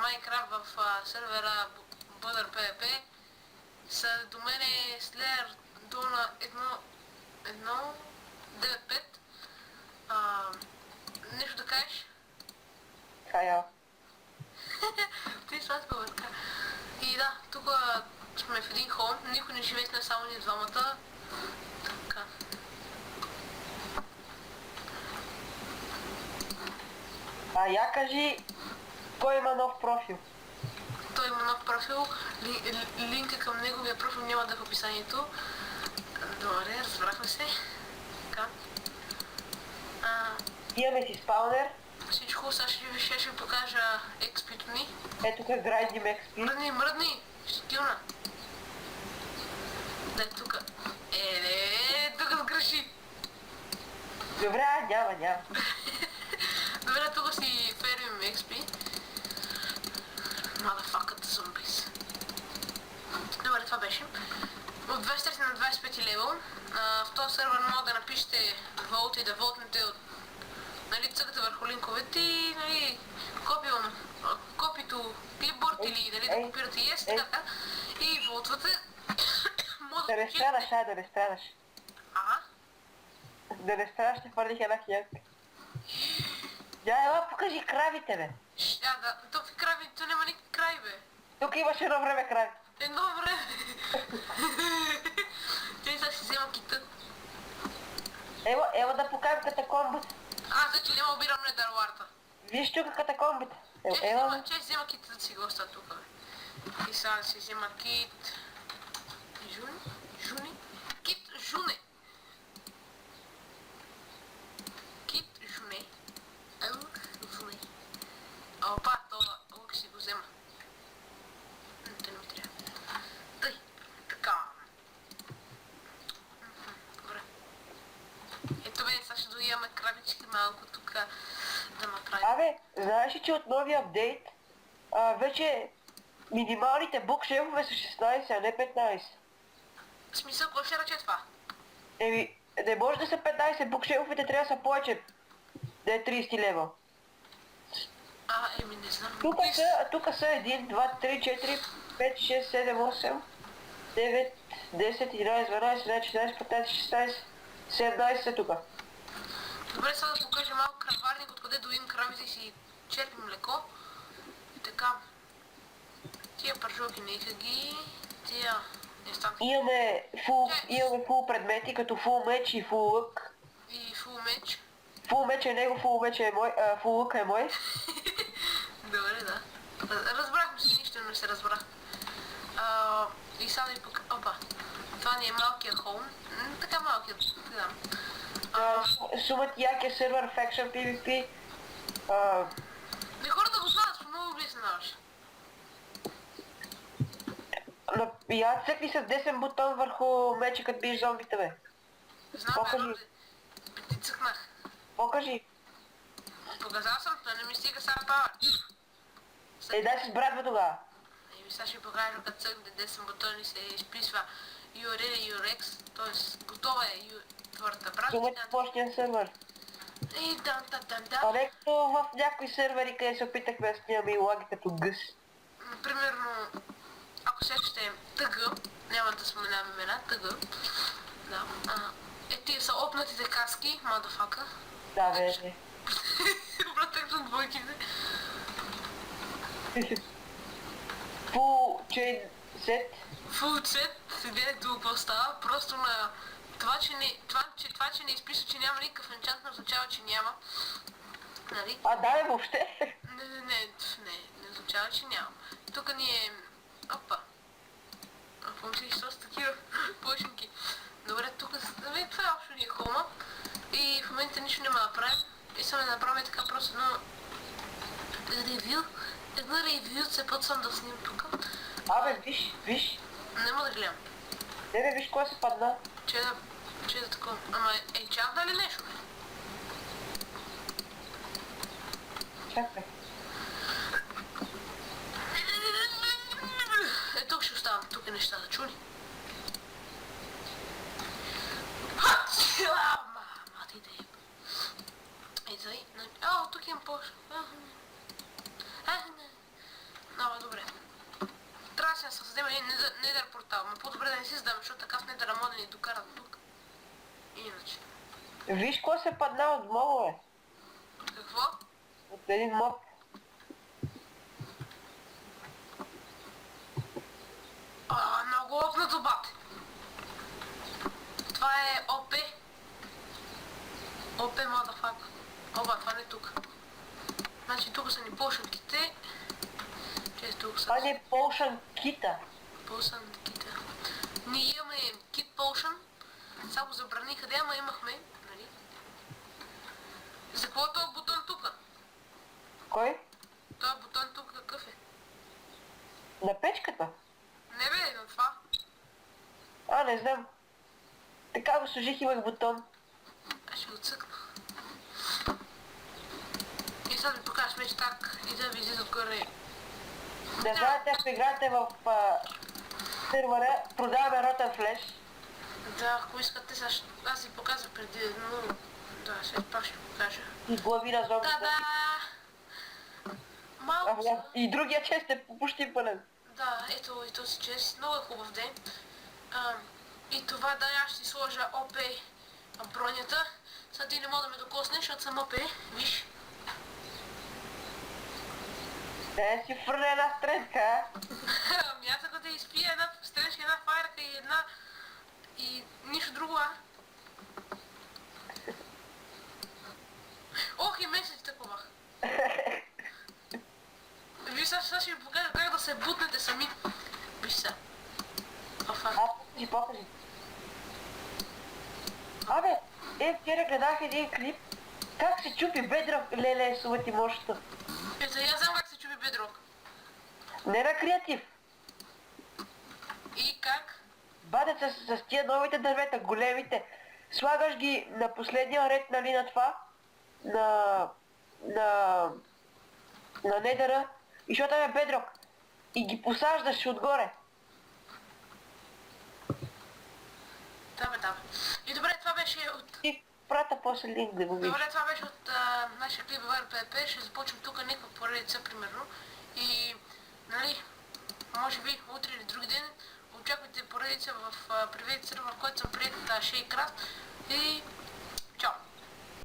Minecraft в сервера Бъдър PvP са до мене Slayer Dona 1.95. Нещо да кажеш? Хая. Ти сладко бе така. И да, тук сме в един холм, никой не живее с нас, само ние двамата. Така. Я кажи, кой има нов профил? Той има нов профил, линка към неговия профил няма да е в описанието. Добре, разбрахме се. Така. Имаме си спаунер. Всичко, сега ще ви покажа XP-то ни. Ето тук грайдим XP. Мръдни! Стилна! Дай тука. Тук сгреши! Добре, няма. Добре, тук си фермим XP. Motherfucker zombies. Добре, това беше. От 23 на 25 левел. В този сервер мога да напишете волт и да волтнете от цъкате върху линковете и копито клипборд или дали да копирате yes, така, и волтвате. Да не страдаш, да не страдаш. Да не страдаш, ще хвърлих една хилядка. Ела, покажи кравите, бе. Да, тук крави, тук няма никакви крави, бе. Тук имаш едно време крави. Едно време. Чай сега си взема кита. Ела да покажем катакомбата. Значи няма обирам недарларта. Виж тук катакомбата. Чай си взема кита да си го оставя тук, бе. И сега да си взема кит... Жуни? Кит Жуне. Кит Жуне. Жуне. Опа, това лък си го взема. Те не ми трябва. Тъй, така. Добре. Ето бе, сега ще доимаме кравички малко тук да направим. Знаеш ли, че от новия апдейт вече минималните букшелфове са 16, а не 15? В смисъл, кой ще рече това? Не може да са 15, букшелфовете трябва да са повече. Да е 30 лева. Не знам. Тук са 1, 2, 3, 4, 5, 6, 7, 8, 9, 10, 11, 12, 13, 14, 15, 16, 17 са тук. Добре, сега да покажа малко краварник, откъде доим кравите и си черпим млеко. Така. Тия пържолки нека ги... Тия... Имаме фул предмети, като фул меч и фул лък. И фул меч. Фул меч е него, фул меч е мой, фул лък е мой. Добре, да. Разбрахме се, нищо не се разбрах. И сега да ви покажа... Опа. Това ни е малкия холм. Така малкият, гледам. Сумът якия сервер Faction PvP. Не хората го знаят, много би се наваш. Я цъкни с десен бутон върху меча, като биш зомбите, бе. Знам, ти цъкнах. Покажи. Показал съм, но не ми стига сега пауър. Дай се сбратва тогава. Сега ще покажа, като цъкнете десен бутон и се изписва URL и URX, т.е. готова е твърдата брат. Сумът е почния сервер. И А не като в някои сервери, къде се опитахме да снимаме и лаги като гъс. Примерно, ако сещате тъгъ, няма да споменаваме имена, тъгъ. Да. Тия са опнатите каски, мадафака. Да, бе. Брат, точно двойките. Full chain set. Full set, седето какво става, просто на това, че не изпиша, че няма никакъв енчант, не означава, че няма. Нали? Да, въобще. Не означава, че няма. Тук ни е... Опа. Помислиш, що са такива плъшенки. Добре, тук... Това е общо ни е холма. И в момента нищо няма да правим. И само да направим така просто едно ревю, все път съм да снимам тук. Виж. Нема да гледам. Не, виж кой се падна. Че да такова. Ама чакна ли нещо? Чакай. Тук ще оставам, тук е нещата, чули? Мати да е. Тук имам по... Ама добре. Трябва да се създадем един недър портал, но по-добре да не си създаваме, защото така в недъра може да ни докарат тук. Иначе. Виж какво се падна от мобове. Какво? От един моб. Много опнато, бате. Това е ОП. ОП, motherfucker. Оба, това не е тук. Значи тук са ни пошенките. Че тук са... Това не е Potion Kit-а. Полшанките. Ние имаме Kit Potion. Само забраниха да ама имахме, нали? За какво е този бутон тук? Кой? Този бутон тук какъв е? На печката? Не бе, на това. Не знам. Така го служих, имах бутон. Аз ще го цъкна. И сега да ви покажа вече как и да ви излиза отгоре. Не знаете, ако играете в сервера, продаваме Rotten Flash. Да, ако искате, сега аз ви показах преди, но... Да, сега пак ще ви покажа. И глави на зомбите. Та-да! Малко са. И другия чест е почти пълен. Да, ето и този чест. Много е хубав ден. И това да, аз ще си сложа ОП бронята. Сега ти не мога да ме докоснеш, защото съм ОП. Виж. Да си фърне една стрелка, а? Ами аз ако да изпия една стрелка, една файрка и една... И нищо друго, а? Ох, и месец такова. Виж, сега ще ви покажа как да се бутнете сами. Виж сега. Покажи. Вчера гледах един клип. Как се чупи бедрок, леле, сумати мощно. Ето, я знам как се чупи бедрок. Не на креатив. И как? Бадят с тия новите дървета, големите. Слагаш ги на последния ред, нали, на това. На недъра. И защото там е бедрок. И ги посаждаш отгоре. Да бе. И добре, това беше от... И прата после линк да го видиш. Добре, това беше от нашия клип в РПП. Ще започнем тук някаква поредица, примерно. И, нали, може би утре или други ден очаквайте поредица в привет сервер, в който съм прият Shaycraft. И